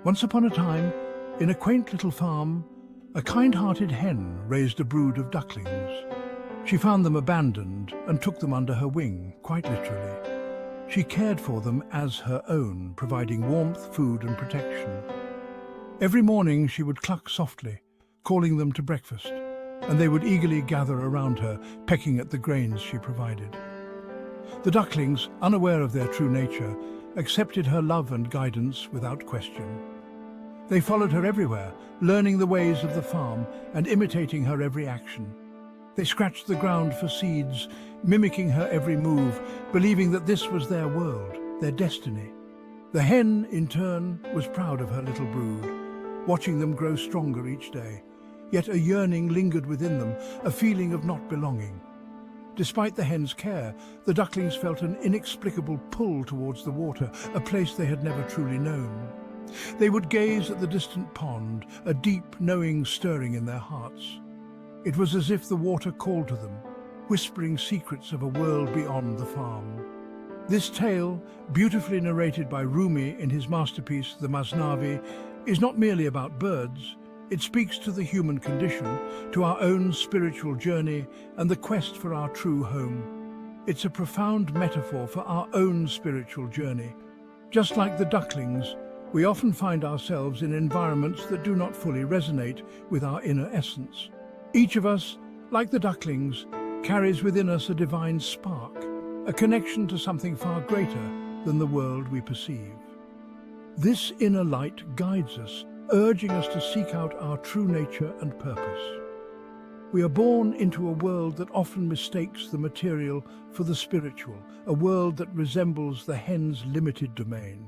Once upon a time, in a quaint little farm, a kind-hearted hen raised a brood of ducklings. She found them abandoned and took them under her wing, quite literally. She cared for them as her own, providing warmth, food and protection. Every morning she would cluck softly, calling them to breakfast, and they would eagerly gather around her, pecking at the grains she provided. The ducklings, unaware of their true nature, accepted her love and guidance without question. They followed her everywhere, learning the ways of the farm and imitating her every action. They scratched the ground for seeds, mimicking her every move, believing that this was their world, their destiny. The hen, in turn, was proud of her little brood, watching them grow stronger each day. Yet a yearning lingered within them, a feeling of not belonging. Despite the hen's care, the ducklings felt an inexplicable pull towards the water, a place they had never truly known. They would gaze at the distant pond, a deep, knowing stirring in their hearts. It was as if the water called to them, whispering secrets of a world beyond the farm. This tale, beautifully narrated by Rumi in his masterpiece, the Masnavi, is not merely about birds. It speaks to the human condition, to our own spiritual journey and the quest for our true home. It's a profound metaphor for our own spiritual journey. Just like the ducklings, we often find ourselves in environments that do not fully resonate with our inner essence. Each of us, like the ducklings, carries within us a divine spark, a connection to something far greater than the world we perceive. This inner light guides us, urging us to seek out our true nature and purpose. We are born into a world that often mistakes the material for the spiritual, a world that resembles the hen's limited domain.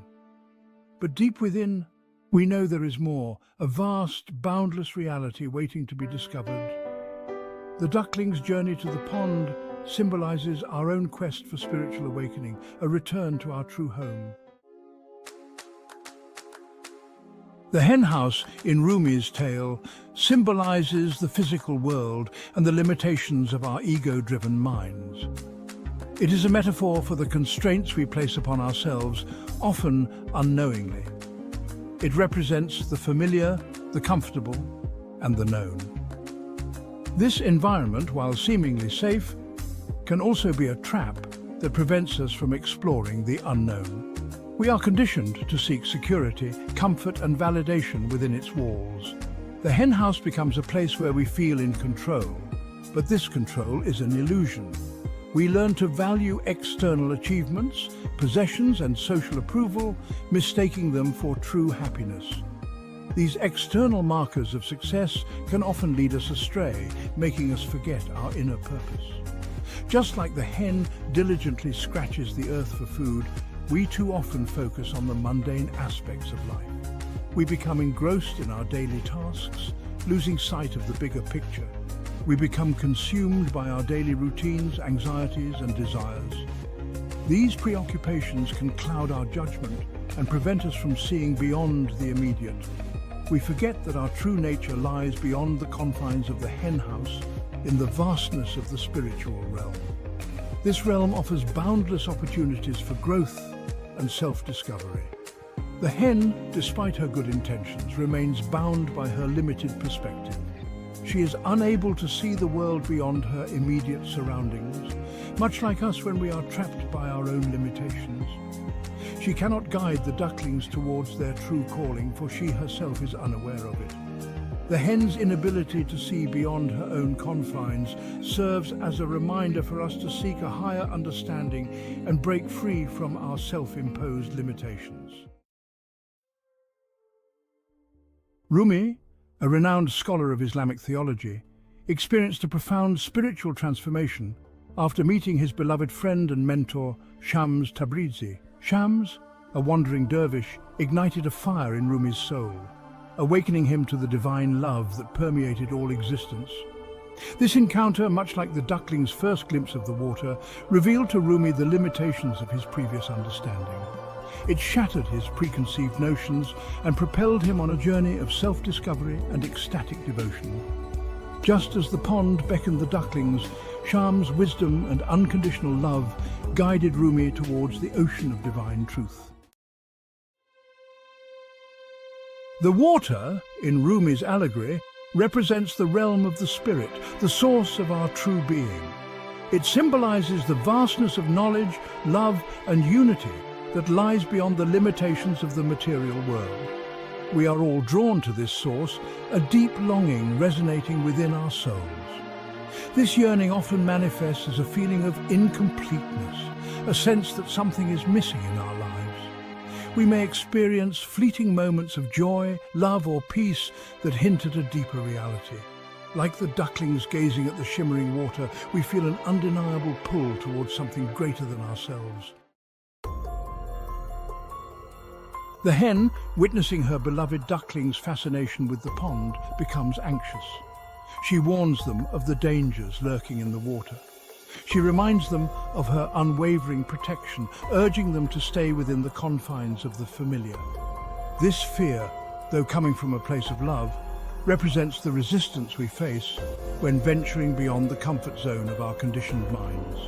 But deep within, we know there is more, a vast, boundless reality waiting to be discovered. The duckling's journey to the pond symbolizes our own quest for spiritual awakening, a return to our true home. The hen house in Rumi's tale symbolizes the physical world and the limitations of our ego-driven minds. It is a metaphor for the constraints we place upon ourselves, often unknowingly. It represents the familiar, the comfortable, and the known. This environment, while seemingly safe, can also be a trap that prevents us from exploring the unknown. We are conditioned to seek security, comfort, and validation within its walls. The hen house becomes a place where we feel in control, but this control is an illusion. We learn to value external achievements, possessions, and social approval, mistaking them for true happiness. These external markers of success can often lead us astray, making us forget our inner purpose. Just like the hen diligently scratches the earth for food, we too often focus on the mundane aspects of life. We become engrossed in our daily tasks, losing sight of the bigger picture. We become consumed by our daily routines, anxieties, and desires. These preoccupations can cloud our judgment and prevent us from seeing beyond the immediate. We forget that our true nature lies beyond the confines of the hen house, in the vastness of the spiritual realm. This realm offers boundless opportunities for growth and self-discovery. The hen, despite her good intentions, remains bound by her limited perspective. She is unable to see the world beyond her immediate surroundings, much like us when we are trapped by our own limitations. She cannot guide the ducklings towards their true calling, for she herself is unaware of it. The hen's inability to see beyond her own confines serves as a reminder for us to seek a higher understanding and break free from our self-imposed limitations. Rumi, a renowned scholar of Islamic theology, experienced a profound spiritual transformation after meeting his beloved friend and mentor, Shams Tabrizi. Shams, a wandering dervish, ignited a fire in Rumi's soul, awakening him to the divine love that permeated all existence. This encounter, much like the duckling's first glimpse of the water, revealed to Rumi the limitations of his previous understanding. It shattered his preconceived notions and propelled him on a journey of self-discovery and ecstatic devotion. Just as the pond beckoned the ducklings, Shams' wisdom and unconditional love guided Rumi towards the ocean of divine truth. The water, in Rumi's allegory, represents the realm of the spirit, the source of our true being. It symbolizes the vastness of knowledge, love, and unity that lies beyond the limitations of the material world. We are all drawn to this source, a deep longing resonating within our souls. This yearning often manifests as a feeling of incompleteness, a sense that something is missing in our lives. We may experience fleeting moments of joy, love, or peace that hint at a deeper reality. Like the ducklings gazing at the shimmering water, we feel an undeniable pull towards something greater than ourselves. The hen, witnessing her beloved ducklings' fascination with the pond, becomes anxious. She warns them of the dangers lurking in the water. She reminds them of her unwavering protection, urging them to stay within the confines of the familiar. This fear, though coming from a place of love, represents the resistance we face when venturing beyond the comfort zone of our conditioned minds.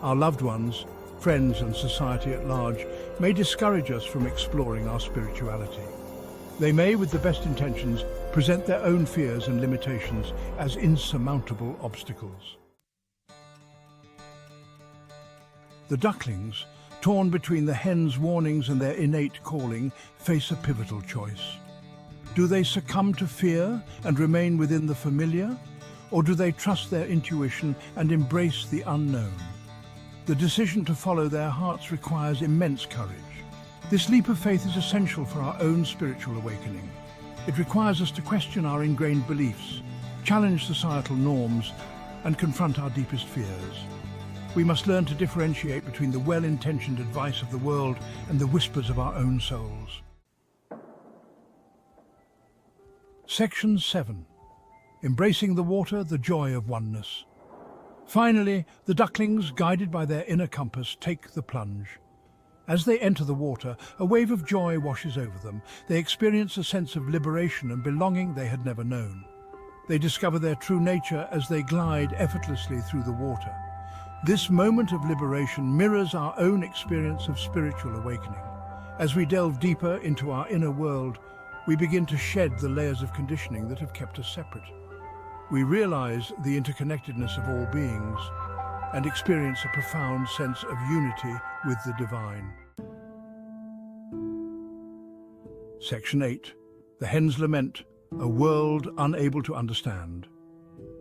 Our loved ones, friends and society at large may discourage us from exploring our spirituality. They may, with the best intentions, present their own fears and limitations as insurmountable obstacles. The ducklings, torn between the hen's warnings and their innate calling, face a pivotal choice. Do they succumb to fear and remain within the familiar, or do they trust their intuition and embrace the unknown? The decision to follow their hearts requires immense courage. This leap of faith is essential for our own spiritual awakening. It requires us to question our ingrained beliefs, challenge societal norms, and confront our deepest fears. We must learn to differentiate between the well-intentioned advice of the world and the whispers of our own souls. Section 7. Embracing the water, the joy of oneness. Finally, the ducklings, guided by their inner compass, take the plunge. As they enter the water, a wave of joy washes over them. They experience a sense of liberation and belonging they had never known. They discover their true nature as they glide effortlessly through the water. This moment of liberation mirrors our own experience of spiritual awakening. As we delve deeper into our inner world, we begin to shed the layers of conditioning that have kept us separate. We realize the interconnectedness of all beings and experience a profound sense of unity with the divine. Section 8. The hen's lament, a world unable to understand.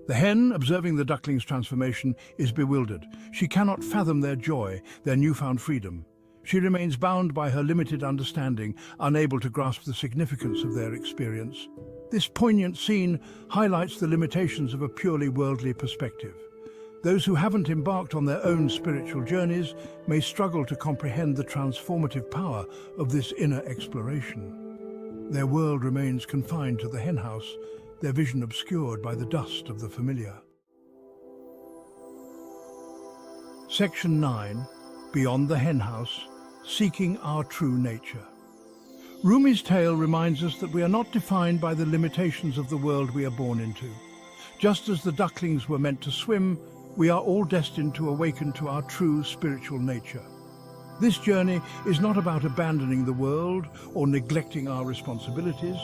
The hen, observing the ducklings' transformation, is bewildered. She cannot fathom their joy, their newfound freedom. She remains bound by her limited understanding, unable to grasp the significance of their experience. This poignant scene highlights the limitations of a purely worldly perspective. Those who haven't embarked on their own spiritual journeys may struggle to comprehend the transformative power of this inner exploration. Their world remains confined to the henhouse, their vision obscured by the dust of the familiar. Section 9. Beyond the henhouse, seeking our true nature. Rumi's tale reminds us that we are not defined by the limitations of the world we are born into. Just as the ducklings were meant to swim, we are all destined to awaken to our true spiritual nature. This journey is not about abandoning the world or neglecting our responsibilities.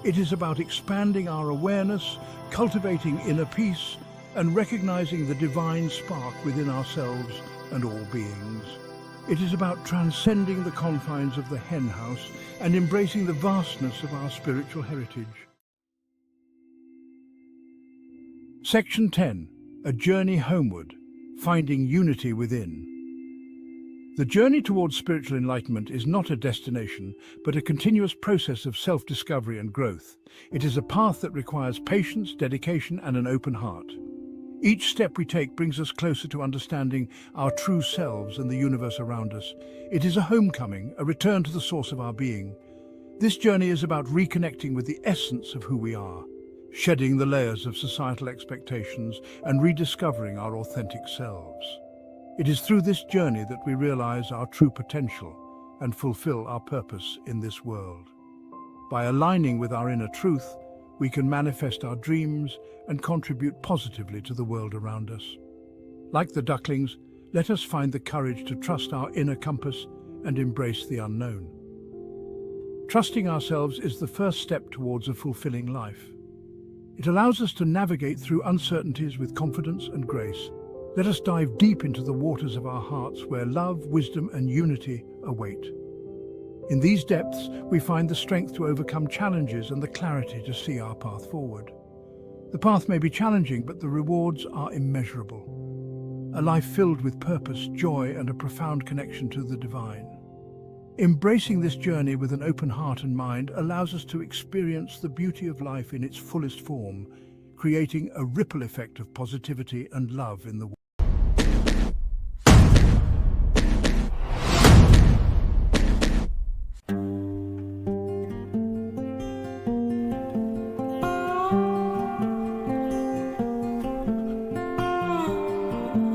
It is about expanding our awareness, cultivating inner peace, and recognizing the divine spark within ourselves and all beings. It is about transcending the confines of the henhouse and embracing the vastness of our spiritual heritage. Section 10. A journey homeward, finding unity within. The journey towards spiritual enlightenment is not a destination, but a continuous process of self-discovery and growth. It is a path that requires patience, dedication, and an open heart. Each step we take brings us closer to understanding our true selves and the universe around us. It is a homecoming, a return to the source of our being. This journey is about reconnecting with the essence of who we are, shedding the layers of societal expectations and rediscovering our authentic selves. It is through this journey that we realize our true potential and fulfill our purpose in this world. By aligning with our inner truth, we can manifest our dreams and contribute positively to the world around us. Like the ducklings, let us find the courage to trust our inner compass and embrace the unknown. Trusting ourselves is the first step towards a fulfilling life. It allows us to navigate through uncertainties with confidence and grace. Let us dive deep into the waters of our hearts where love, wisdom, and unity await. In these depths, we find the strength to overcome challenges and the clarity to see our path forward. The path may be challenging, but the rewards are immeasurable. A life filled with purpose, joy, and a profound connection to the divine. Embracing this journey with an open heart and mind allows us to experience the beauty of life in its fullest form, creating a ripple effect of positivity and love in the world.